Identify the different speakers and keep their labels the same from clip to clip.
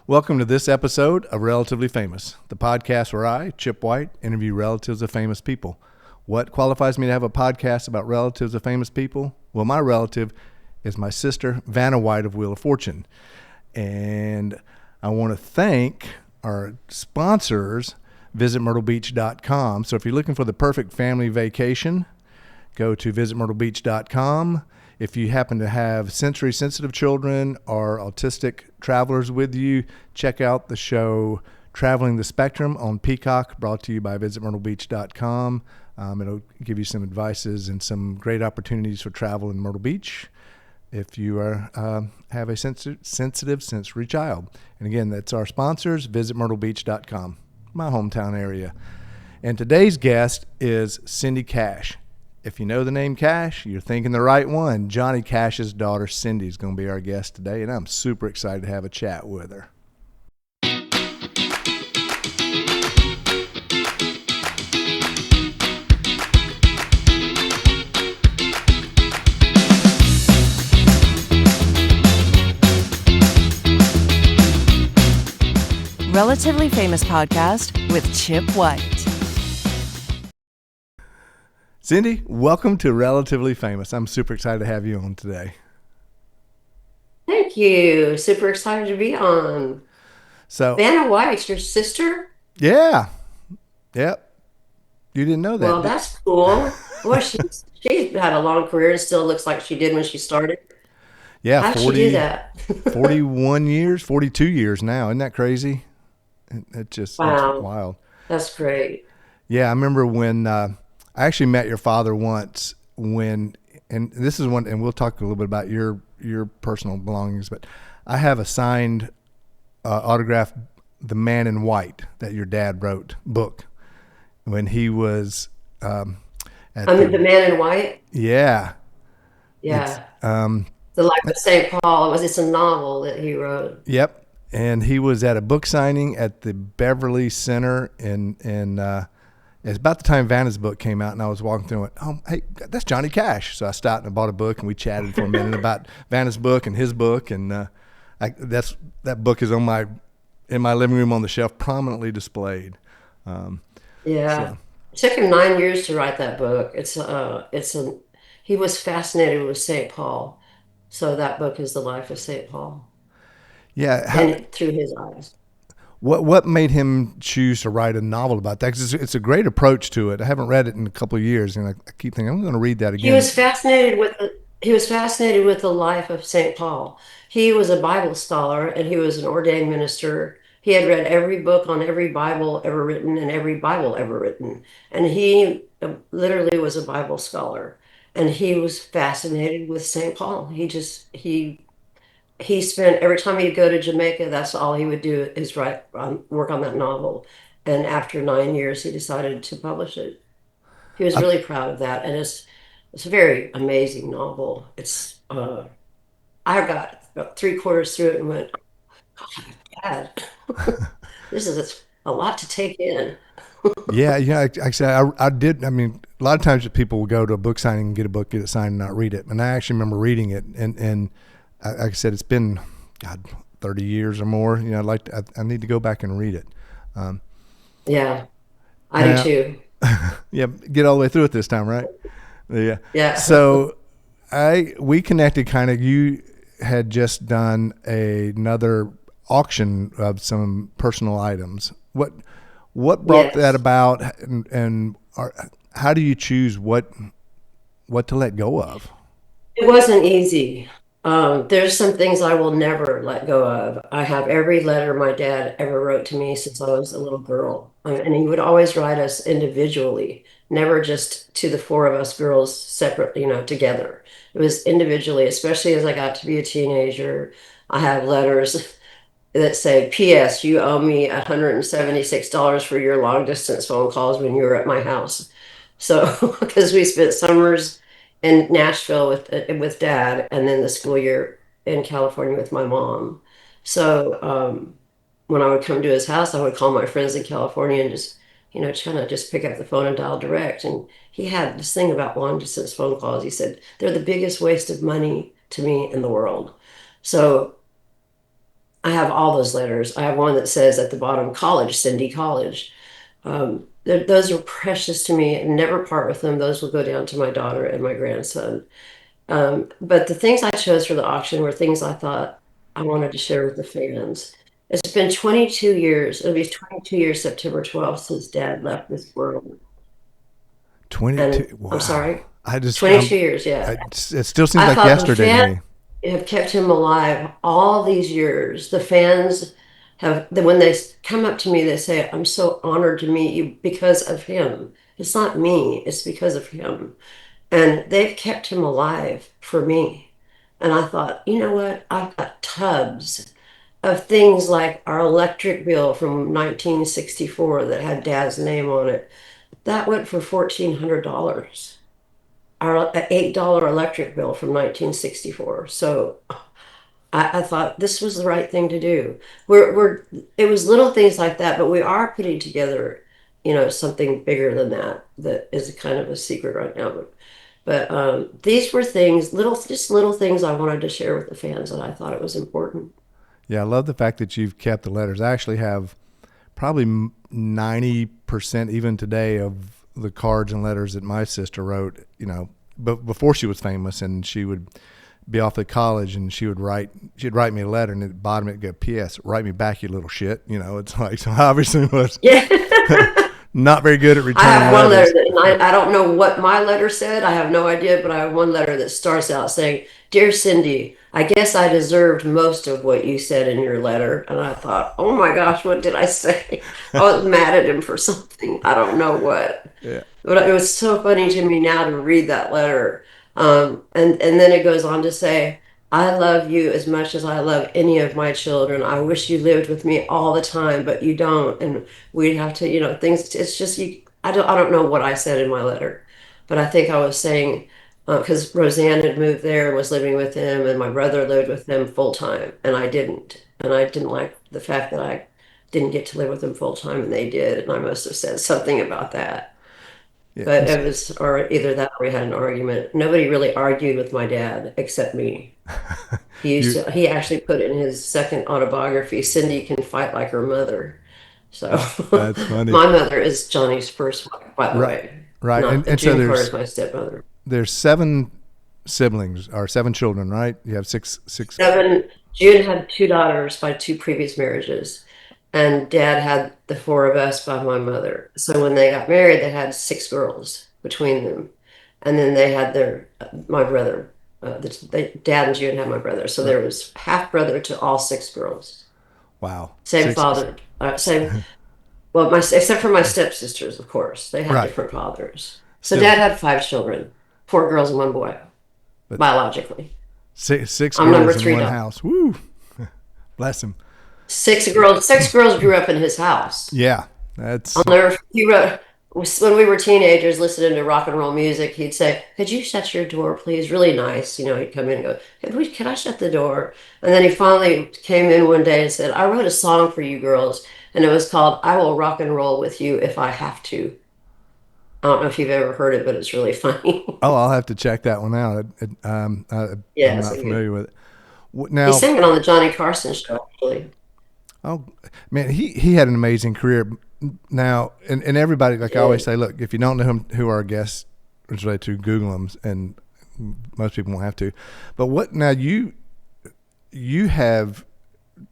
Speaker 1: Welcome to this episode of Relatively Famous, the podcast where I, Chip White, interview relatives of famous people. What qualifies me to have a podcast about relatives of famous people? Well, my relative is my sister, Vanna White of Wheel of Fortune. And I want to thank our sponsors, visitmyrtlebeach.com. So if you're looking for the perfect family vacation, go to visitmyrtlebeach.com. If you happen to have sensory sensitive children or autistic travelers with you, check out the show Traveling the Spectrum on Peacock, brought to you by visitmyrtlebeach.com. It'll give you some advices and some great opportunities for travel in Myrtle Beach if you have a sensitive sensory child. And again, that's our sponsors, visitmyrtlebeach.com, my hometown area. And today's guest is Cindy Cash. If you know the name Cash, you're thinking the right one. Johnny Cash's daughter, Cindy, is going to be our guest today, and I'm super excited to have a chat with her.
Speaker 2: Relatively Famous Podcast with Chip White.
Speaker 1: Cindy, welcome to Relatively Famous. I'm super excited to have you on today.
Speaker 3: Thank you. Super excited to be on.
Speaker 1: So,
Speaker 3: Vanna White, your sister?
Speaker 1: yeah, yep. You didn't know that.
Speaker 3: Well, that's cool. Boy, she's had a long career and still looks like she did when she started.
Speaker 1: Yeah,
Speaker 3: How'd she do that?
Speaker 1: 41 years, 42 years now. Isn't that crazy? It's just
Speaker 3: Wow.
Speaker 1: wild.
Speaker 3: That's great.
Speaker 1: Yeah, I remember when I actually met your father once and this is one, and we'll talk a little bit about your personal belongings, but I have a signed autographed The Man in White that your dad wrote book when he was at
Speaker 3: The Man in White?
Speaker 1: Yeah.
Speaker 3: Yeah.
Speaker 1: Um,
Speaker 3: The Life of St. Paul. It's a novel that he wrote.
Speaker 1: Yep. And he was at a book signing at the Beverly Center in it's about the time Vanna's book came out, and I was walking through and went, oh, hey, that's Johnny Cash. So I stopped and I bought a book, and we chatted for a minute about Vanna's book and his book, and that book is in my living room on the shelf, prominently displayed.
Speaker 3: Yeah.
Speaker 1: So.
Speaker 3: It took him 9 years to write that book. He was fascinated with St. Paul. So that book is The Life of St. Paul.
Speaker 1: Yeah.
Speaker 3: And through his eyes.
Speaker 1: What made him choose to write a novel about that? Because it's a great approach to it. I haven't read it in a couple of years, and I keep thinking I'm going to read that again.
Speaker 3: He was fascinated with the life of St. Paul. He was a Bible scholar and he was an ordained minister. He had read every book on every Bible ever written and every Bible ever written. And he literally was a Bible scholar. And he was fascinated with St. Paul. He spent every time he'd go to Jamaica, that's all he would do is work on that novel. And after 9 years, he decided to publish it. He was really proud of that, and it's a very amazing novel. I got about three-quarters through it and went, "Oh, Dad, this is a lot to take in."
Speaker 1: Yeah, like I said, I did. I mean, a lot of times people will go to a book signing and get a book, get it signed, and not read it. And I actually remember reading it, and like I said, it's been 30 years or more. I need to go back and read it.
Speaker 3: Yeah, I do too.
Speaker 1: Yeah, get all the way through it this time, right? Yeah.
Speaker 3: Yeah.
Speaker 1: So we connected kind of. You had just done another auction of some personal items. What brought
Speaker 3: Yes.
Speaker 1: that about, and how do you choose what to let go of?
Speaker 3: It wasn't easy. There's some things I will never let go of. I have every letter my dad ever wrote to me since I was a little girl. And he would always write us individually, never just to the four of us girls separately, together. It was individually, especially as I got to be a teenager. I have letters that say, P.S. You owe me $176 for your long distance phone calls when you were at my house. So, because we spent summers in Nashville with Dad, and then the school year in California with my mom. So when I would come to his house, I would call my friends in California and just, kind of just pick up the phone and dial direct. And he had this thing about long distance phone calls. He said, they're the biggest waste of money to me in the world. So I have all those letters. I have one that says at the bottom, college, Cindy College. Those are precious to me and never part with them. Those will go down to my daughter and my grandson. But the things I chose for the auction were things I thought I wanted to share with the fans. It's been 22 years. It'll be 22 years September 12th since Dad left this world. And
Speaker 1: 22.
Speaker 3: I'm
Speaker 1: Wow.
Speaker 3: sorry,
Speaker 1: I just,
Speaker 3: 22 years, yeah.
Speaker 1: it still seems
Speaker 3: I
Speaker 1: like
Speaker 3: thought the
Speaker 1: yesterday to
Speaker 3: fans
Speaker 1: me.
Speaker 3: have kept him alive all these years. The fans have, when they come up to me, they say, I'm so honored to meet you because of him. It's not me, it's because of him. And they've kept him alive for me. And I thought, you know what? I've got tubs of things like our electric bill from 1964 that had Dad's name on it. That went for $1,400. Our $8 electric bill from 1964. So I thought this was the right thing to do. It was little things like that, but we are putting together, something bigger than that, that is kind of a secret right now. But these were things, just little things I wanted to share with the fans that I thought it was important.
Speaker 1: Yeah, I love the fact that you've kept the letters. I actually have probably 90% even today of the cards and letters that my sister wrote, but before she was famous, and she would be off at college and she'd write me a letter, and at the bottom it'd go, P.S. Write me back, you little shit. It's like, so I obviously was
Speaker 3: Yeah.
Speaker 1: not very good at
Speaker 3: I
Speaker 1: returning
Speaker 3: have one letter
Speaker 1: letters.
Speaker 3: that, and I don't know what my letter said. I have no idea, but I have one letter that starts out saying, Dear Cindy, I guess I deserved most of what you said in your letter. And I thought, oh my gosh, what did I say? I was mad at him for something. I don't know what.
Speaker 1: Yeah.
Speaker 3: But it was so funny to me now to read that letter. And then it goes on to say, I love you as much as I love any of my children. I wish you lived with me all the time, but you don't. And we'd have to, things, it's just, I don't know what I said in my letter, but I think I was saying, because Roseanne had moved there and was living with him, and my brother lived with them full time, and I didn't. And I didn't like the fact that I didn't get to live with them full time, and they did. And I must have said something about that.
Speaker 1: Yeah.
Speaker 3: But it was, or either that or we had an argument. Nobody really argued with my dad except me.
Speaker 1: You,
Speaker 3: He actually put in his second autobiography, Cindy can fight like her mother. So
Speaker 1: that's funny.
Speaker 3: my mother is Johnny's first wife, by the
Speaker 1: Right.
Speaker 3: way.
Speaker 1: Right.
Speaker 3: Not
Speaker 1: And so
Speaker 3: June Carter's my stepmother.
Speaker 1: there's seven siblings or seven children, right? You have six.
Speaker 3: Seven. June had two daughters by two previous marriages, and Dad had the four of us by my mother. So when they got married, they had six girls between them, and then they had my brother. Dad and June had my brother, so
Speaker 1: Right.
Speaker 3: there was half brother to all six girls.
Speaker 1: Wow.
Speaker 3: Same father, same. Well, except for my stepsisters, of course, they had
Speaker 1: Right.
Speaker 3: different fathers. So
Speaker 1: Still,
Speaker 3: Dad had five children, four girls and one boy,
Speaker 1: but
Speaker 3: biologically.
Speaker 1: six
Speaker 3: I'm number
Speaker 1: girls in
Speaker 3: three
Speaker 1: one
Speaker 3: daughter.
Speaker 1: house. Woo. Bless him.
Speaker 3: Six girls grew up in his house.
Speaker 1: Yeah.
Speaker 3: I'll
Speaker 1: That's,
Speaker 3: never. He wrote when we were teenagers, listening to rock and roll music. He'd say, "Could you shut your door, please?" Really nice, He'd come in and go, "Can I shut the door?" And then he finally came in one day and said, "I wrote a song for you girls, and it was called 'I Will Rock and Roll with You If I Have to.'" I don't know if you've ever heard it, but it's really funny.
Speaker 1: oh, I'll have to check that one out. I'm
Speaker 3: Yeah,
Speaker 1: not
Speaker 3: so good.
Speaker 1: familiar with it.
Speaker 3: He
Speaker 1: Now,
Speaker 3: sang it on the Johnny Carson show, actually.
Speaker 1: oh man, he had an amazing career. Now, and everybody, like I always
Speaker 3: Yeah.
Speaker 1: say, look, if you don't know who our guest is related to, Google them, and most people won't have to. But what now you have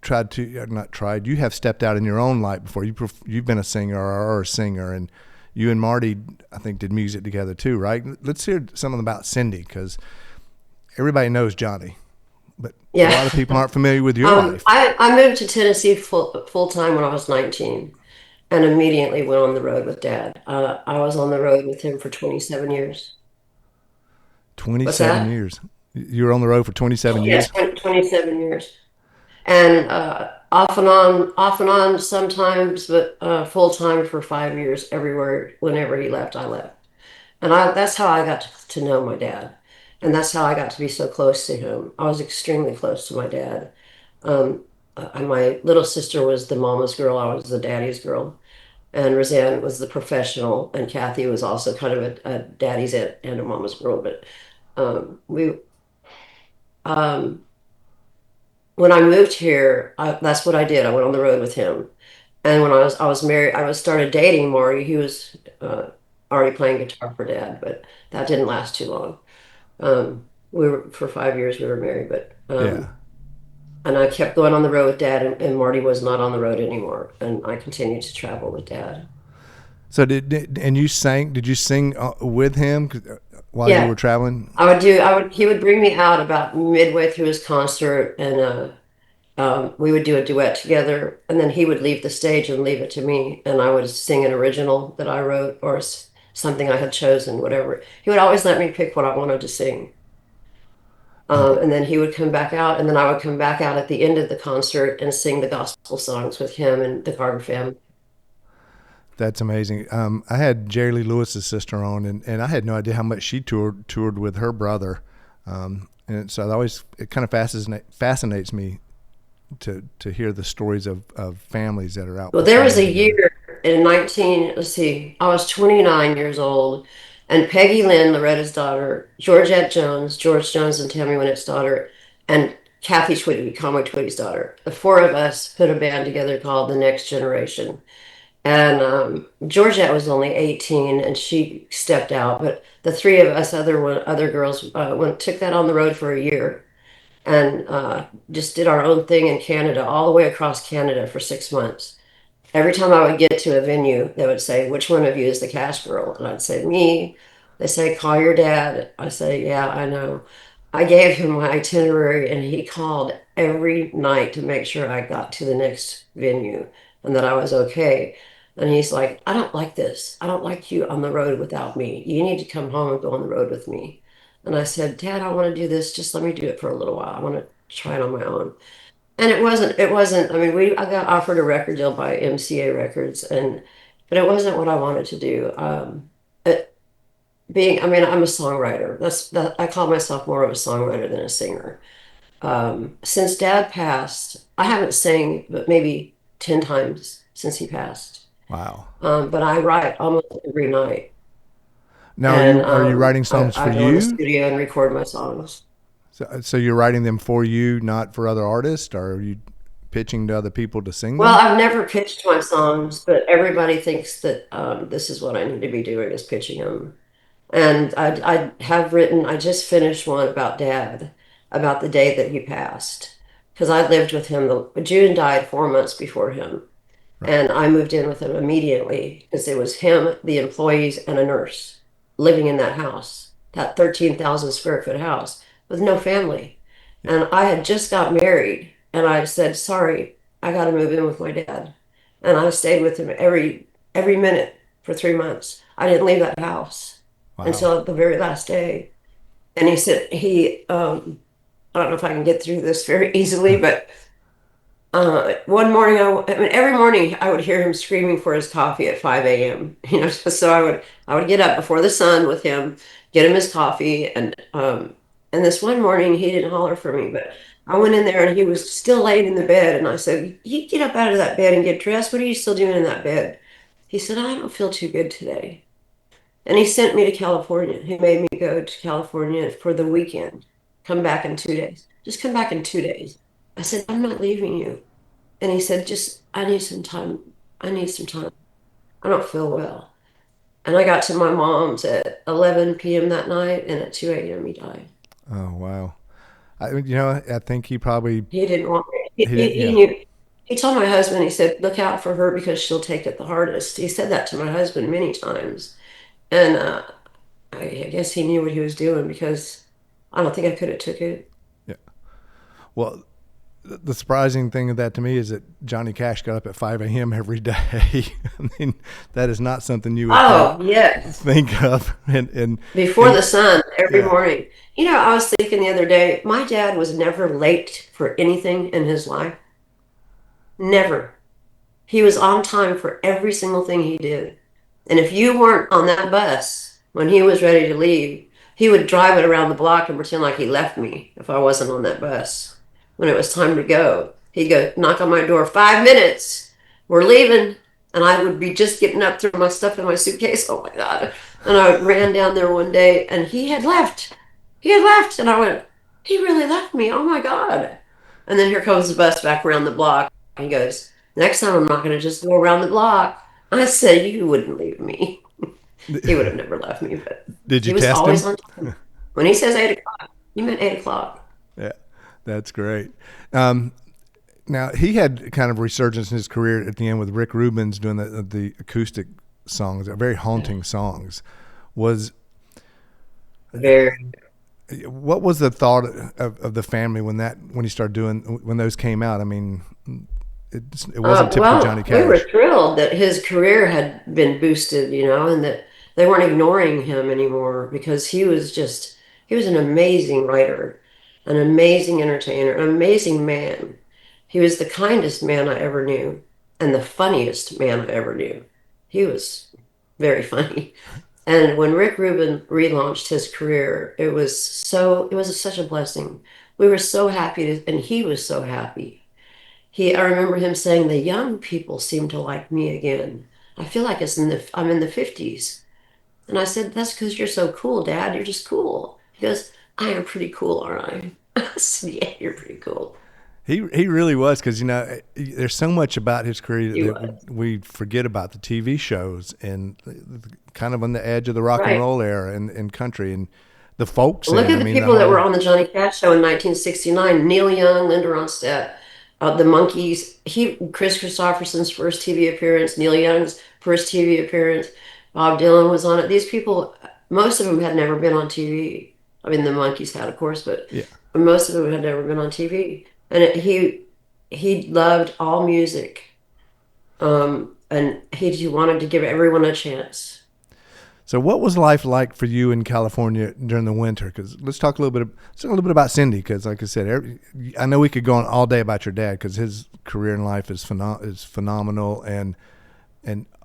Speaker 1: tried to not tried, you have stepped out in your own light before. You've been a singer or a singer, and you and Marty, I think, did music together too, right? Let's hear something about Cindy, because everybody knows Johnny, but a
Speaker 3: Yeah.
Speaker 1: lot of people aren't familiar with your life.
Speaker 3: I moved to Tennessee full time when I was 19 and immediately went on the road with Dad. I was on the road with him for 27 years. What's
Speaker 1: 27
Speaker 3: that?
Speaker 1: years. You were on the road for 27
Speaker 3: Yes,
Speaker 1: years.
Speaker 3: 27 years. And off and on sometimes, but full time for 5 years everywhere. Whenever he left, I left. And that's how I got to know my dad. And that's how I got to be so close to him. I was extremely close to my dad. Um, and my little sister was the mama's girl. I was the daddy's girl. And Roseanne was the professional. And Kathy was also kind of a daddy's and a mama's girl. But we, um, when I moved here, that's what I did. I went on the road with him. And when I was married, I was started dating Marty. He was already playing guitar for Dad, but that didn't last too long. We were for 5 years we were married, but
Speaker 1: Yeah.
Speaker 3: and I kept going on the road with Dad, and Marty was not on the road anymore, and I continued to travel with Dad.
Speaker 1: So and you sang? Did you sing with him while you were
Speaker 3: Yeah,
Speaker 1: traveling?
Speaker 3: He would bring me out about midway through his concert, and we would do a duet together, and then he would leave the stage and leave it to me, and I would sing an original that I wrote or something I had chosen, whatever. He would always let me pick what I wanted to sing. And then he would come back out, and then I would come back out at the end of the concert and sing the gospel songs with him and the Barber family.
Speaker 1: That's amazing. I had Jerry Lee Lewis's sister on, and I had no idea how much she toured with her brother. And so it kind of fascinates me to hear the stories of families that are out.
Speaker 3: Well, there was a year in let's see, I was 29 years old, and Peggy Lynn, Loretta's daughter, George Jones and Tammy Winnett's daughter, and Kathy Twitty, Conway Twitty's daughter. The four of us put a band together called The Next Generation. And Georgette was only 18, and she stepped out. But the three of us, other girls, took that on the road for a year, and just did our own thing in Canada, all the way across Canada for 6 months. Every time I would get to a venue, they would say, "Which one of you is the cash girl?" And I'd say, "Me." They say, "Call your dad." I say, "Yeah, I know." I gave him my itinerary, and he called every night to make sure I got to the next venue and that I was okay. And he's like, "I don't like this. I don't like you on the road without me. You need to come home and go on the road with me." And I said, "Dad, I want to do this. Just let me do it for a little while. I want to try it on my own." And I mean, I got offered a record deal by MCA Records, but it wasn't what I wanted to do. It, I mean, I'm a songwriter. I call myself more of a songwriter than a singer. Since Dad passed, I haven't sang but maybe 10 times since he passed.
Speaker 1: Wow.
Speaker 3: But I write almost every night.
Speaker 1: Now,
Speaker 3: And
Speaker 1: are you writing songs for
Speaker 3: I go in the
Speaker 1: you?
Speaker 3: studio and record my songs.
Speaker 1: So you're writing them for you, not for other artists, or are you pitching to other people to sing
Speaker 3: Well,
Speaker 1: them?
Speaker 3: I've never pitched my songs, but everybody thinks that this is what I need to be doing is pitching them. And I just finished one about Dad, about the day that he passed, because I lived with him. June died 4 months before him.
Speaker 1: Right.
Speaker 3: And I moved in with him immediately because it was him, the employees, and a nurse living in that house, that 13,000 square foot house with no family. And I had just got married, and I said, "Sorry, I got to move in with my dad." And I stayed with him every minute for 3 months. I didn't leave that house
Speaker 1: Wow.
Speaker 3: until the very last day. And he said, I don't know if I can get through this very easily, but one morning, I mean, every morning I would hear him screaming for his coffee at 5 a.m. So I would get up before the sun with him, get him his coffee, and this one morning he didn't holler for me, but I went in there and he was still laying in the bed, and I said, "You get up out of that bed and get dressed. What are you still doing in that bed?" He said, "I don't feel too good today." And he sent me to California. He made me go to California for the weekend. Come back in 2 days. Just come back in 2 days. I said, "I'm not leaving you." And he said, "I need some time. I need some time. I don't feel well." And I got to my mom's at 11 p.m. that night, and at 2 a.m. he died.
Speaker 1: Oh, wow. I think he probably
Speaker 3: He didn't want me.
Speaker 1: he didn't.
Speaker 3: He
Speaker 1: Yeah.
Speaker 3: knew. He told my husband, he said, "Look out for her because she'll take it the hardest." He said that to my husband many times. And I guess he knew what he was doing because I don't think I could have took it.
Speaker 1: Yeah. Well, the surprising thing of that to me is that Johnny Cash got up at 5 a.m. every day. I mean, that is not something you would
Speaker 3: Oh, yes.
Speaker 1: think of.
Speaker 3: Before the sun every
Speaker 1: Yeah.
Speaker 3: morning. I was thinking the other day, my dad was never late for anything in his life. Never. He was on time for every single thing he did. And if you weren't on that bus when he was ready to leave, he would drive it around the block and pretend like he left me if I wasn't on that bus. When it was time to go, he'd go knock on my door, 5 minutes, we're leaving. And I would be just getting up, throwing my stuff in my suitcase. Oh my God. And I ran down there one day and he had left. He had left. And I went, "He really left me. Oh my God." And then here comes the bus back around the block. He goes, next time I'm not going to just go around the block. I said, you wouldn't leave me. He would have never left me, but
Speaker 1: Did you
Speaker 3: he was
Speaker 1: test
Speaker 3: always
Speaker 1: him?
Speaker 3: on time. When he says 8 o'clock, he meant 8 o'clock.
Speaker 1: Yeah, that's great. Um, Now he had kind of resurgence in his career at the end with Rick Rubin's doing the acoustic songs, very haunting songs. Was
Speaker 3: Very
Speaker 1: what was the thought of the family when he started doing when those came out? I mean, it wasn't typical
Speaker 3: well,
Speaker 1: Johnny
Speaker 3: we were
Speaker 1: Cash.
Speaker 3: thrilled that his career had been boosted, and that they weren't ignoring him anymore because he was an amazing writer, an amazing entertainer, an amazing man. He was the kindest man I ever knew and the funniest man I ever knew. He was very funny. And when Rick Rubin relaunched his career, it was such a blessing. We were so happy and he was so happy. I remember him saying, the young people seem to like me again. I feel like I'm in the 50s. And I said, that's because you're so cool, Dad. You're just cool. He goes, I am pretty cool, aren't I? I said, yeah, you're pretty cool.
Speaker 1: He really was because there's so much about his career
Speaker 3: He
Speaker 1: that
Speaker 3: was.
Speaker 1: we forget about the TV shows and kind of on the edge of the rock and
Speaker 3: Right.
Speaker 1: roll era and country and the folk
Speaker 3: Look
Speaker 1: scene.
Speaker 3: at
Speaker 1: I
Speaker 3: the
Speaker 1: mean, the
Speaker 3: people that were
Speaker 1: whole
Speaker 3: on the Johnny Cash show in 1969. Neil Young, Linda Ronstadt, the Monkees. Chris Christopherson's first TV appearance, Neil Young's first TV appearance. Bob Dylan was on it. These people, most of them had never been on TV. I mean, the Monkees had, of course, but
Speaker 1: yeah.
Speaker 3: most of them had never been on TV. And he loved all music, and he wanted to give everyone a chance.
Speaker 1: So, what was life like for you in California during the winter? Because let's talk a little bit about Cindy. Because, like I said, I know we could go on all day about your dad because his career in life is phenomenal and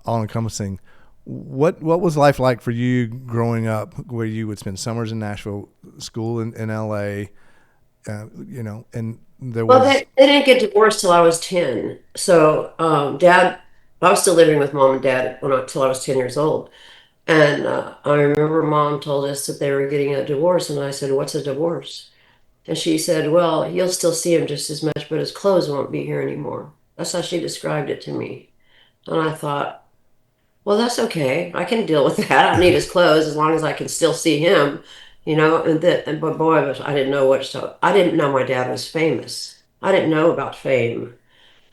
Speaker 1: all encompassing. What was life like for you growing up, where you would spend summers in Nashville, school in L.A. And there
Speaker 3: Well,
Speaker 1: was
Speaker 3: they didn't get divorced till I was 10. So, I was still living with mom and dad till I was 10 years old. And I remember mom told us that they were getting a divorce. And I said, what's a divorce? And she said, well, you'll still see him just as much, but his clothes won't be here anymore. That's how she described it to me. And I thought, well, that's okay. I can deal with that. I don't need his clothes as long as I can still see him, but boy, I didn't know I didn't know my dad was famous. I didn't know about fame.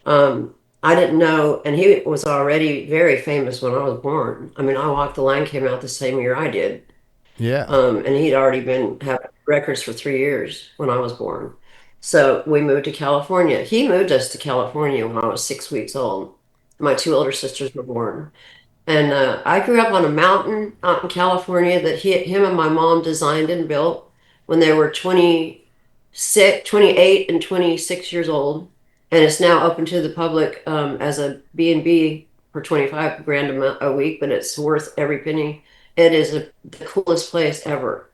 Speaker 3: Um, I didn't know, and he was already very famous when I was born. I mean, I Walk the Line came out the same year I did.
Speaker 1: yeah.
Speaker 3: And he'd already been having records for 3 years when I was born. So we moved to California. He moved us to California when I was 6 weeks old. My two older sisters were born. And I grew up on a mountain out in California that him and my mom designed and built when they were 26, 28, and 26 years old. And it's now open to the public as a B&B for 25 grand a week, but it's worth every penny. It is the coolest place ever.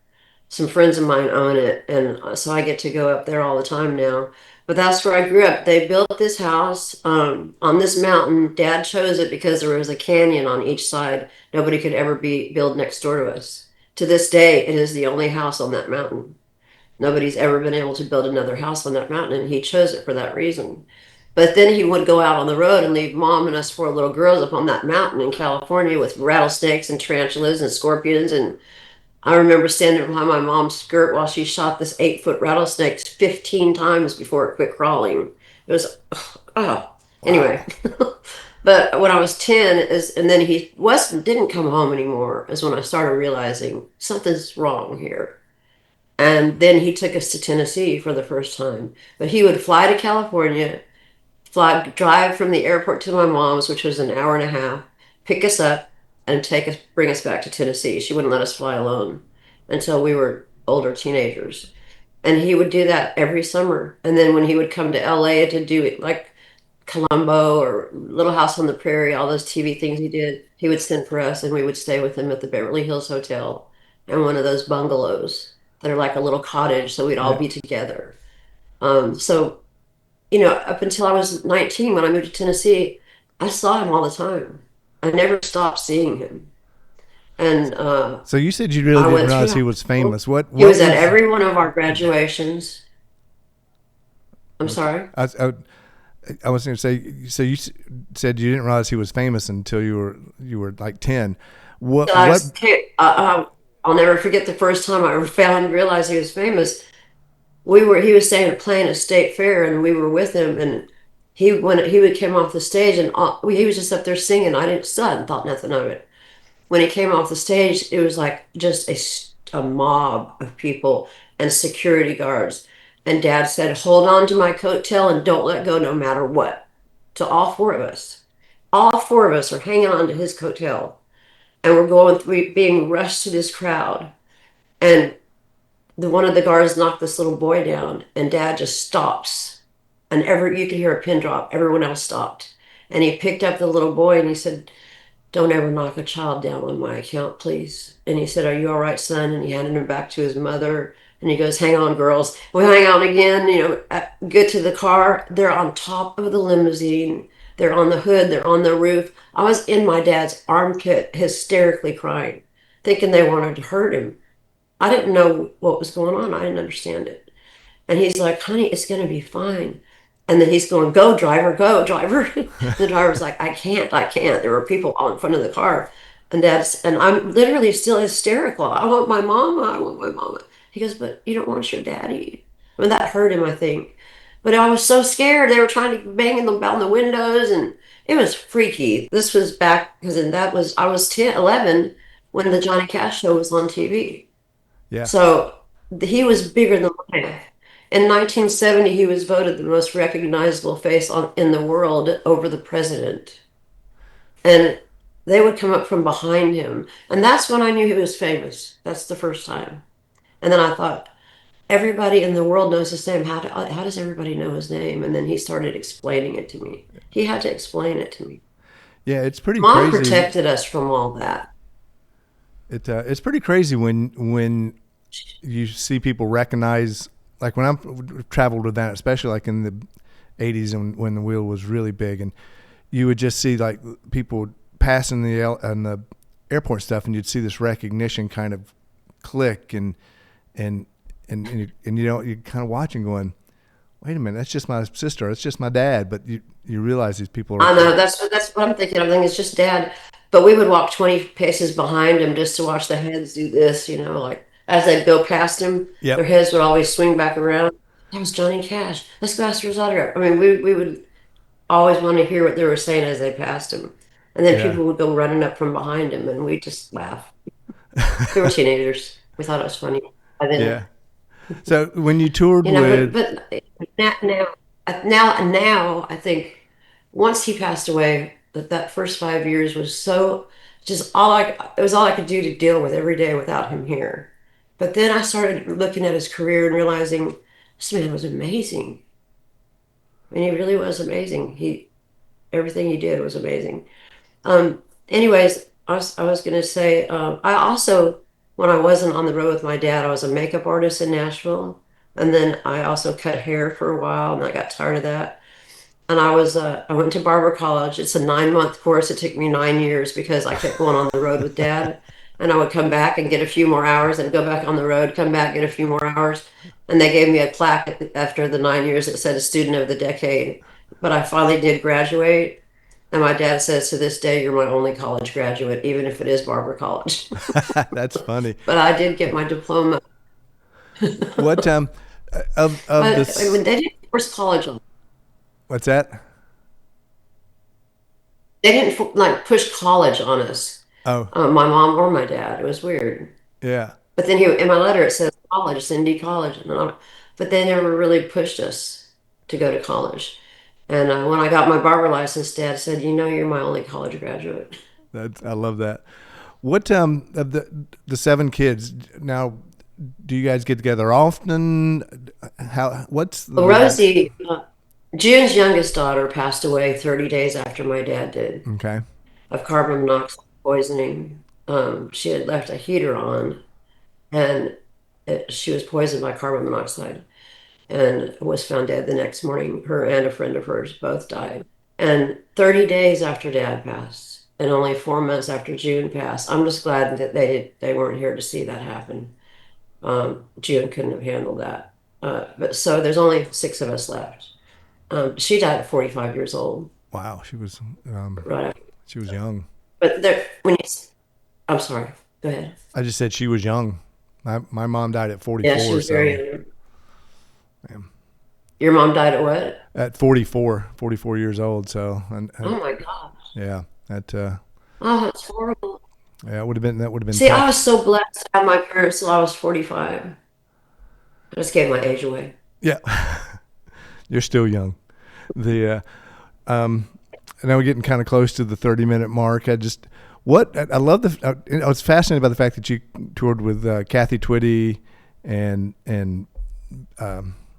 Speaker 3: Some friends of mine own it, and so I get to go up there all the time now. But that's where I grew up. They built this house on this mountain. Dad chose it because there was a canyon on each side. Nobody could ever build next door to us. To this day, it is the only house on that mountain. Nobody's ever been able to build another house on that mountain, and he chose it for that reason. But then he would go out on the road and leave mom and us four little girls up on that mountain in California with rattlesnakes and tarantulas and scorpions. And I remember standing behind my mom's skirt while she shot this 8 foot rattlesnake 15 times before it quit crawling. It was, oh,
Speaker 1: Wow.
Speaker 3: anyway. But when I was 10 and then he didn't come home anymore is when I started realizing something's wrong here. And then he took us to Tennessee for the first time. But he would fly to California, drive from the airport to my mom's, which was an hour and a half, pick us up, and bring us back to Tennessee. She wouldn't let us fly alone until we were older teenagers. And he would do that every summer. And then when he would come to LA to do it, like Columbo or Little House on the Prairie, all those TV things he did, he would send for us, and we would stay with him at the Beverly Hills Hotel and one of those bungalows that are like a little cottage, so we'd all
Speaker 1: Yeah.
Speaker 3: be together. So up until I was 19, when I moved to Tennessee, I saw him all the time. I never stopped seeing him. And
Speaker 1: So you said you really
Speaker 3: I
Speaker 1: didn't
Speaker 3: went through
Speaker 1: realize
Speaker 3: high
Speaker 1: he was
Speaker 3: school.
Speaker 1: famous. What
Speaker 3: He
Speaker 1: what
Speaker 3: was at
Speaker 1: was
Speaker 3: every one of our graduations. I'm
Speaker 1: Okay.
Speaker 3: sorry.
Speaker 1: I was going to say. So said you didn't realize he was famous until you were like 10. What
Speaker 3: I
Speaker 1: what?
Speaker 3: was, I'll never forget the first time I found realized he was famous. He was staying playing at State Fair, and we were with him, and he would come off the stage, and he was just up there singing. I didn't still hadn't thought nothing of it. When he came off the stage, it was like just a mob of people and security guards. And Dad said, "Hold on to my coattail and don't let go, no matter what." To all four of us, all four of us are hanging on to his coattail, and we're going through, being rushed to this crowd, and one of the guards knocked this little boy down, and Dad just stops, and you could hear a pin drop. Everyone else stopped, and he picked up the little boy and he said, "Don't ever knock a child down on my account, please." And he said, "Are you all right, son?" And he handed him back to his mother. And he goes, "Hang on, girls." We hang on again, get to the car. They're on top of the limousine. They're on the hood. They're on the roof. I was in my dad's armpit, hysterically crying, thinking they wanted to hurt him. I didn't know what was going on. I didn't understand it. And he's like, "Honey, it's going to be fine." And then he's going, "Go, driver, go, driver." The driver's like, I can't. There were people all in front of the car. And I'm literally still hysterical. "I want my mama. I want my mama." He goes, "But you don't want your daddy." I mean, that hurt him, I think. But I was so scared. They were trying to bang them down the windows, and it was freaky. This was back, because I was 10, 11 when the Johnny Cash show was on TV.
Speaker 1: Yeah.
Speaker 3: So he was bigger than life. In 1970, he was voted the most recognizable face in the world over the president. And they would come up from behind him. And that's when I knew he was famous. That's the first time. And then I thought, everybody in the world knows his name. How does everybody know his name? And then he started explaining it to me. He had to explain it to me.
Speaker 1: Yeah, it's pretty
Speaker 3: Mom
Speaker 1: crazy.
Speaker 3: protected us from all that.
Speaker 1: It's pretty crazy when you see people recognize, like when I'm traveled with that, especially like in the 80s and when the wheel was really big, and you would just see like people passing the airport stuff, and you'd see this recognition kind of click, and you kind of watching going, wait a minute, that's just my sister, that's just my dad, but you realize these people
Speaker 3: I
Speaker 1: are
Speaker 3: know that's what I'm thinking. I'm thinking it's just Dad, but we would walk 20 paces behind him just to watch the heads do this. Like as they'd go past him, their
Speaker 1: yep.
Speaker 3: heads would always swing back around. That was Johnny Cash. Let's go ask for his autograph. I mean, we would always want to hear what they were saying as they passed him, and then
Speaker 1: Yeah.
Speaker 3: people would go running up from behind him, and we just laugh. We were teenagers. We thought it was funny. And then
Speaker 1: Yeah. So when you toured
Speaker 3: but
Speaker 1: with,
Speaker 3: now I think once he passed away, that first 5 years was so just it was all I could do to deal with every day without him here. But then I started looking at his career and realizing this man was amazing. I mean, he really was amazing. Everything he did was amazing. Anyways, I was gonna say, I also, when I wasn't on the road with my dad, I was a makeup artist in Nashville, and then I also cut hair for a while, and I got tired of that. And I went to Barber College. It's a 9-month course. It took me 9 years because I kept going on the road with Dad, and I would come back and get a few more hours, and go back on the road, come back, get a few more hours, and they gave me a plaque after the 9 years that said a student of the decade. But I finally did graduate. And my dad says to this day, "You're my only college graduate, even if it is Barber College."
Speaker 1: that's funny.
Speaker 3: But I did get my diploma.
Speaker 1: What of
Speaker 3: But I
Speaker 1: this?
Speaker 3: mean, they didn't force college on.
Speaker 1: What's that?
Speaker 3: They didn't like push college on us,
Speaker 1: Oh,
Speaker 3: my mom or my dad. It was weird.
Speaker 1: yeah.
Speaker 3: But then in my letter it says college, Cindy College, but they never really pushed us to go to college. And when I got my barber license, Dad said, "You're my only college graduate."
Speaker 1: I love that. What of the seven kids now? Do you guys get together often? How? What's
Speaker 3: Well,
Speaker 1: the?
Speaker 3: Rosie, June's youngest daughter, passed away 30 days after my dad did,
Speaker 1: Okay.
Speaker 3: of carbon monoxide poisoning. She had left a heater on, and she was poisoned by carbon monoxide and was found dead the next morning. Her and a friend of hers both died. And 30 days after Dad passed, and only 4 months after June passed, I'm just glad that they weren't here to see that happen. June couldn't have handled that. But so there's only 6 of us left. She died at 45 years old.
Speaker 1: Wow,
Speaker 3: Right after.
Speaker 1: she was young.
Speaker 3: But there, I'm sorry. Go ahead.
Speaker 1: I just said she was young. My mom died at
Speaker 3: Yeah, she
Speaker 1: 44,
Speaker 3: was very
Speaker 1: so
Speaker 3: young.
Speaker 1: yeah.
Speaker 3: Your mom died at what?
Speaker 1: At 44 years old. So,
Speaker 3: Oh my gosh.
Speaker 1: yeah,
Speaker 3: Oh, that's horrible.
Speaker 1: yeah, that would have been
Speaker 3: See, I was
Speaker 1: tough.
Speaker 3: so blessed to have my parents till I was 45. I just gave my age away.
Speaker 1: Yeah, you're still young. The Now we're getting kind of close to the 30-minute mark. I love I was fascinated by the fact that you toured with Kathy Twitty and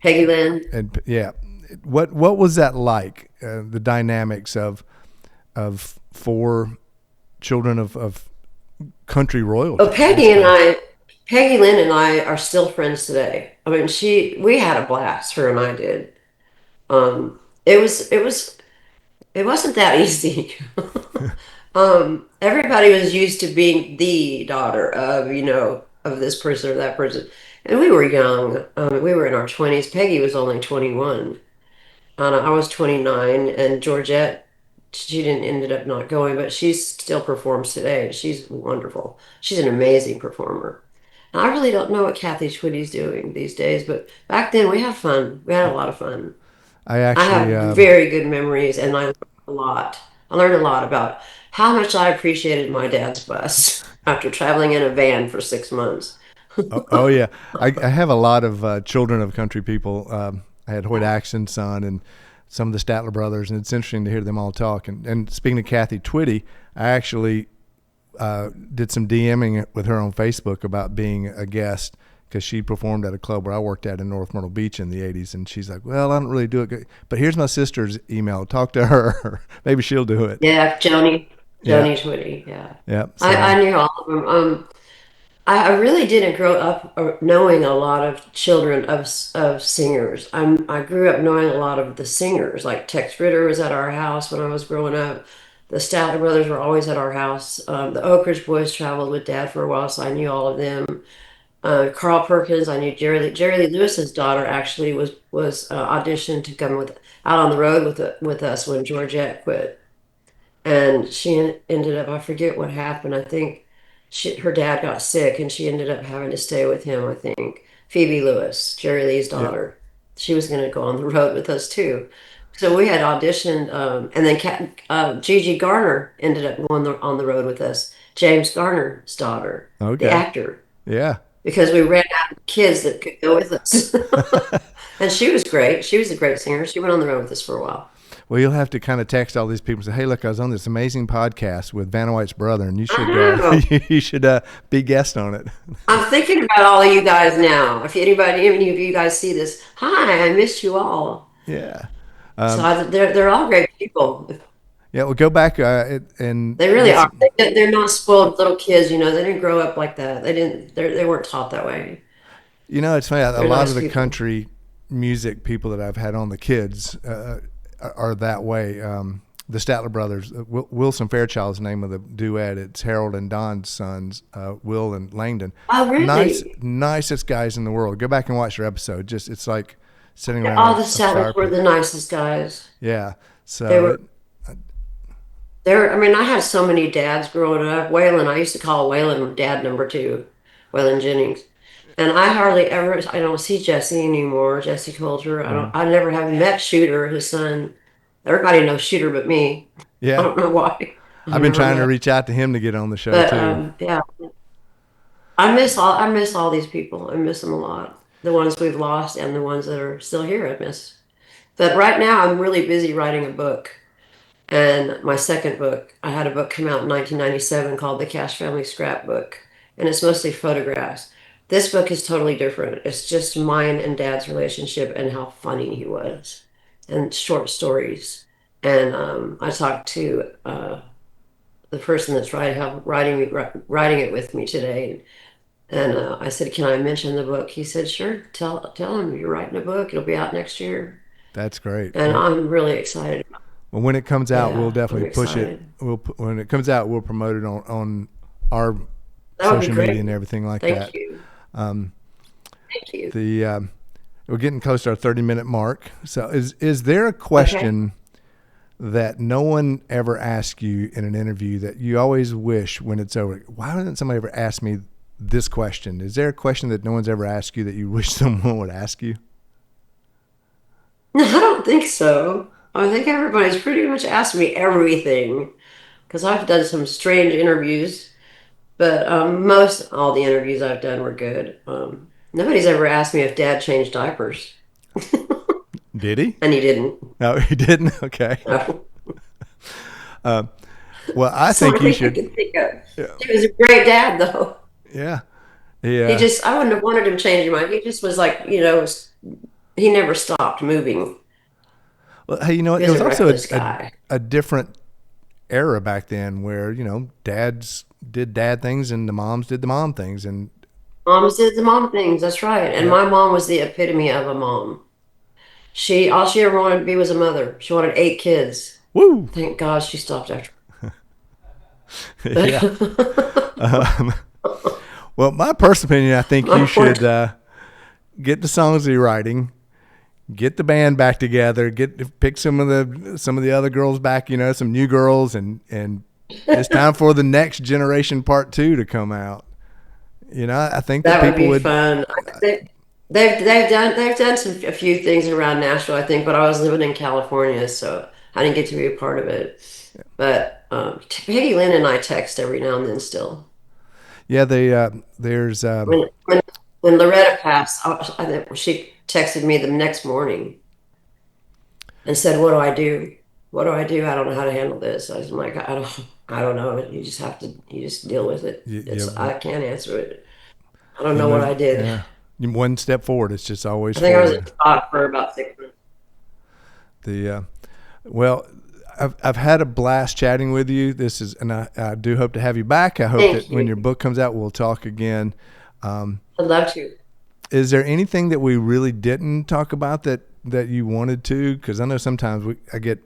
Speaker 3: Peggy Lynn.
Speaker 1: yeah, what was that like? The dynamics of four children of country royalty.
Speaker 3: Oh, Peggy Lynn and I are still friends today. I mean, we had a blast, her and I did. It wasn't that easy. Everybody was used to being the daughter of, of this person or that person. And we were young. We were in our 20s. Peggy was only 21. And I was 29. And Georgette, she didn't ended up not going, but she still performs today. She's wonderful. She's an amazing performer. And I really don't know what Kathy Twitty's doing these days, but back then we had fun. We had a lot of fun.
Speaker 1: I
Speaker 3: I
Speaker 1: actually,
Speaker 3: have very good memories, and I learned a lot. I learned a lot about how much I appreciated my dad's bus after traveling in a van for 6 months.
Speaker 1: oh yeah, I have a lot of children of country people. I had Hoyt Axton's son and some of the Statler brothers, and it's interesting to hear them all talk. And speaking of Kathy Twitty, I actually did some DMing with her on Facebook about being a guest because she performed at a club where I worked at in North Myrtle Beach in the 80s. And she's like, well, I don't really do it good. But here's my sister's email. Talk to her. Maybe she'll do it.
Speaker 3: Yeah,
Speaker 1: Yeah.
Speaker 3: Joni Twitty. Yeah,
Speaker 1: Yeah.
Speaker 3: I knew all of them. I really didn't grow up knowing a lot of children of singers. I grew up knowing a lot of the singers, like Tex Ritter was at our house when I was growing up. The Statler brothers were always at our house. The Oak Ridge Boys traveled with Dad for a while, so I knew all of them. Carl Perkins, I knew Jerry Lee Lewis's daughter actually was auditioned to come out on the road with us when Georgette quit, and she ended up, I forget what happened. I think her dad got sick and she ended up having to stay with him. I think Phoebe Lewis, Jerry Lee's
Speaker 1: Yeah.
Speaker 3: daughter, she was going to go on the road with us too. So we had auditioned, and then Gigi Garner ended up going on the road with us. James Garner's daughter, the
Speaker 1: Okay.
Speaker 3: actor,
Speaker 1: Yeah.
Speaker 3: because we ran out of kids that could go with us. And she was great. She was a great singer. She went on the road with us for a while.
Speaker 1: Well, you'll have to kind of text all these people and say, "Hey, look, I was on this amazing podcast with Vanna White's brother, and you
Speaker 3: I
Speaker 1: should
Speaker 3: know.
Speaker 1: you should be guest on it."
Speaker 3: I'm thinking about all of you guys now. If any of you guys see this, hi, I missed you all.
Speaker 1: Yeah.
Speaker 3: So
Speaker 1: Um,
Speaker 3: they're all great people.
Speaker 1: yeah. Well, go back and
Speaker 3: They really
Speaker 1: listen.
Speaker 3: are. They're not spoiled little kids. They didn't grow up like that. They didn't. They weren't taught that way.
Speaker 1: It's funny. A
Speaker 3: They're
Speaker 1: lot of
Speaker 3: nice
Speaker 1: the
Speaker 3: people.
Speaker 1: country music people that I've had on, the kids are that way. The Statler brothers, Wilson Fairchild's the name of the duet. It's Harold and Don's sons, Will and Langdon.
Speaker 3: Oh, really?
Speaker 1: Nicest guys in the world. Go back and watch their episode. Just it's like sitting around
Speaker 3: All the
Speaker 1: a fire
Speaker 3: Statler were
Speaker 1: pit.
Speaker 3: the nicest guys.
Speaker 1: Yeah.
Speaker 3: They
Speaker 1: So
Speaker 3: were. I mean, I had so many dads growing up. Waylon, I used to call Waylon dad number two, Waylon Jennings. And I don't see Jesse anymore, Jesse Coulter. I never have met Shooter, his son. Everybody knows Shooter but me. I
Speaker 1: yeah,
Speaker 3: don't know why. I've
Speaker 1: I've been
Speaker 3: never
Speaker 1: trying to
Speaker 3: met.
Speaker 1: reach out to him to get on the show
Speaker 3: But
Speaker 1: too.
Speaker 3: yeah, I miss all these people. I miss them a lot. The ones we've lost and the ones that are still here, I miss. But right now I'm really busy writing a book. And my second book, I had a book come out in 1997 called The Cash Family Scrapbook, and it's mostly photographs. This book is totally different. It's just mine and Dad's relationship and how funny he was, and short stories. And I talked to the person that's writing it with me today, and I said, "Can I mention the book?" He said, "Sure. Tell him you're writing a book. It'll be out next year."
Speaker 1: That's great.
Speaker 3: And I'm really excited.
Speaker 1: Well, when it comes out, we'll
Speaker 3: Yeah, I'm
Speaker 1: definitely push it.
Speaker 3: excited.
Speaker 1: When it comes out, we'll promote it on our
Speaker 3: That would be
Speaker 1: social media
Speaker 3: great.
Speaker 1: and everything like
Speaker 3: Thank
Speaker 1: that.
Speaker 3: you.
Speaker 1: Um,
Speaker 3: Thank you.
Speaker 1: the we're getting close to our 30-minute mark. So is there a question that no one ever asks you in an interview that you always wish when it's over? Why didn't somebody ever ask me this question? Is there a question that no one's ever asked you that you wish someone would ask you?
Speaker 3: No, I don't think so. I think everybody's pretty much asked me everything because I've done some strange interviews, but most all the interviews I've done were good. Nobody's ever asked me if Dad changed diapers,
Speaker 1: Did he?
Speaker 3: and he didn't.
Speaker 1: No, he didn't. Okay.
Speaker 3: No.
Speaker 1: Well, I think you should.
Speaker 3: I can think of.
Speaker 1: Yeah.
Speaker 3: He was a great dad, though.
Speaker 1: Yeah.
Speaker 3: He just, I wouldn't have wanted him changing mine. He just was like, he never stopped moving.
Speaker 1: Well, hey, you know what?
Speaker 3: He
Speaker 1: It
Speaker 3: was
Speaker 1: was
Speaker 3: a
Speaker 1: also
Speaker 3: reckless guy.
Speaker 1: a different era back then where, dads did dad things and the moms did the mom things. And
Speaker 3: Moms did the mom things. That's right. And my mom was the epitome of a mom. All she ever wanted to be was a mother. She wanted 8 kids.
Speaker 1: woo.
Speaker 3: Thank God she stopped after.
Speaker 1: Yeah. Well, my personal opinion, I think you should get the songs that you're writing, get the band back together, pick some of the other girls back, some new girls, and it's time for the next generation part 2 to come out. I think
Speaker 3: That would
Speaker 1: people
Speaker 3: be fun. They've done a few things around Nashville, I think, but I was living in California, so I didn't get to be a part of it. But Peggy, Lynn, and I text every now and then still.
Speaker 1: Yeah, there's
Speaker 3: When Loretta passed, I think she texted me the next morning and said, "What do I do? What do I do? I don't know how to handle this." I was like, I don't know. You just deal with it. I can't answer it. I don't know what I did.
Speaker 1: Yeah. One step forward. It's just always
Speaker 3: I think
Speaker 1: forward.
Speaker 3: I was in shock for about 6 months.
Speaker 1: Well, I've had a blast chatting with you. And I do hope to have you back. I hope that when your book comes out, we'll talk again.
Speaker 3: I'd love to.
Speaker 1: Is there anything that we really didn't talk about that you wanted to? Because I know sometimes I get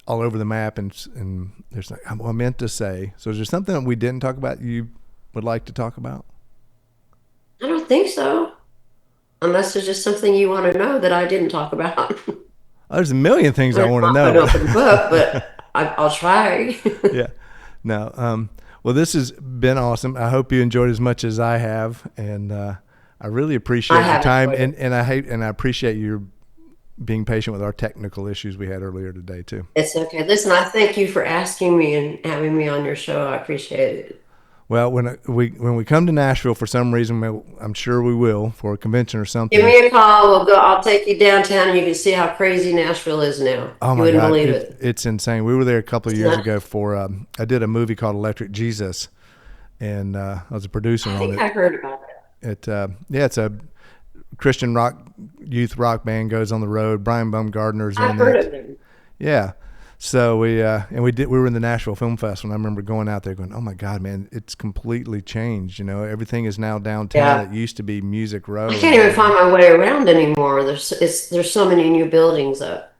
Speaker 1: all over the map and there's like, I meant to say. So is there something that we didn't talk about you would like to talk about?
Speaker 3: I don't think so. Unless there's just something you want to know that I didn't talk about.
Speaker 1: There's a million things I want to know.
Speaker 3: I don't open the book, but I'll try.
Speaker 1: Yeah. No. Well, this has been awesome. I hope you enjoyed as much as I have, and I really appreciate your time. And I appreciate you being patient with our technical issues we had earlier today too.
Speaker 3: It's okay. Listen, I thank you for asking me and having me on your show. I appreciate it.
Speaker 1: Well, when we come to Nashville for some reason, I'm sure we will for a convention or something.
Speaker 3: Give me a call. We'll go. I'll take you downtown, and you can see how crazy Nashville is now.
Speaker 1: Oh my
Speaker 3: you wouldn't
Speaker 1: God,
Speaker 3: believe it.
Speaker 1: It's insane. We were there a couple of years ago for I did a movie called Electric Jesus, and I was a producer on it.
Speaker 3: I think I heard about that.
Speaker 1: It's a Christian youth rock band goes on the road. Brian Baumgartner's in it.
Speaker 3: I've heard of them.
Speaker 1: Yeah. So we were in the Nashville Film Festival, and I remember going out there going, oh my God, man, it's completely changed. Everything is now downtown.
Speaker 3: Yeah.
Speaker 1: It used to be Music Row.
Speaker 3: I can't even find my way around anymore. There's so many new buildings up.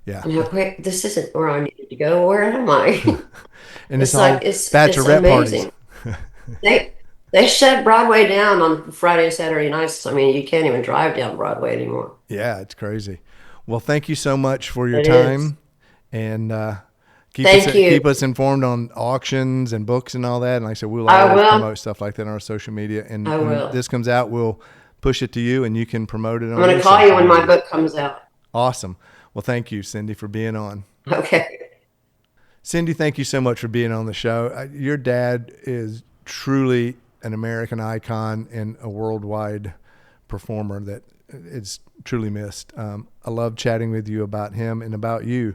Speaker 1: Yeah.
Speaker 3: I'm like, wait, this isn't where I needed to go. Where am I?
Speaker 1: And it's all bachelorette
Speaker 3: amazing.
Speaker 1: parties.
Speaker 3: They shut Broadway down on Friday and Saturday nights. I mean, you can't even drive down Broadway anymore.
Speaker 1: Yeah, it's crazy. Well, thank you so much for your
Speaker 3: It
Speaker 1: time.
Speaker 3: is.
Speaker 1: And
Speaker 3: Thank you.
Speaker 1: keep us informed on auctions and books and all that. And like I said, we'll always promote stuff like that on our social media. And
Speaker 3: I will.
Speaker 1: when this comes out, we'll push it to you, and you can promote it on
Speaker 3: I'm going
Speaker 1: your
Speaker 3: to call you
Speaker 1: social
Speaker 3: when my
Speaker 1: media.
Speaker 3: book comes out.
Speaker 1: Awesome. Well, thank you, Cindy, for being on.
Speaker 3: Okay.
Speaker 1: Cindy, thank you so much for being on the show. Your dad is truly an American icon and a worldwide performer that is truly missed. I love chatting with you about him and about you.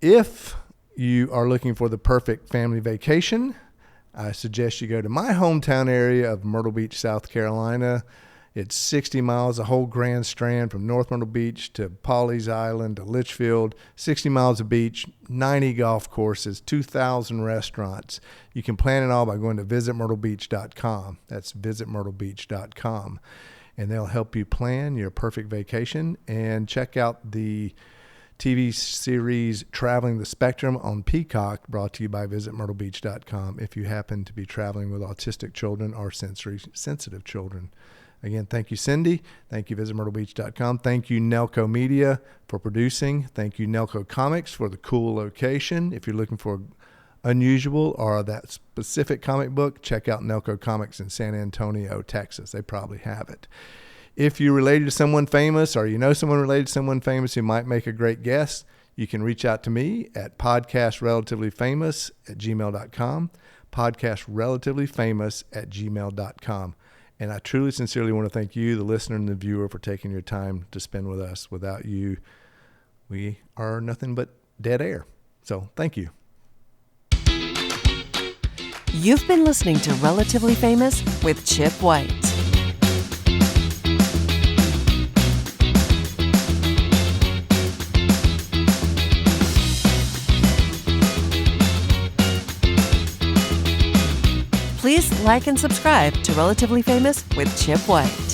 Speaker 1: If you are looking for the perfect family vacation, I suggest you go to my hometown area of Myrtle Beach, South Carolina. It's 60 miles, a whole Grand Strand from North Myrtle Beach to Pawleys Island to Litchfield, 60 miles of beach, 90 golf courses, 2,000 restaurants. You can plan it all by going to visitmyrtlebeach.com. That's visitmyrtlebeach.com. And they'll help you plan your perfect vacation. And check out the TV series Traveling the Spectrum on Peacock, brought to you by visitmyrtlebeach.com if you happen to be traveling with autistic children or sensory sensitive children. Again, thank you, Cindy. Thank you, visitmyrtlebeach.com. Thank you, Nelco Media, for producing. Thank you, Nelco Comics, for the cool location. If you're looking for unusual or that specific comic book, check out Nelco Comics in San Antonio, Texas. They probably have it. If you're related to someone famous or you know someone related to someone famous who might make a great guest, you can reach out to me at podcastrelativelyfamous@gmail.com, podcastrelativelyfamous@gmail.com. And I truly, sincerely want to thank you, the listener and the viewer, for taking your time to spend with us. Without you, we are nothing but dead air. So thank you.
Speaker 2: You've been listening to Relatively Famous with Chip White. Please like and subscribe to Relatively Famous with Chip White.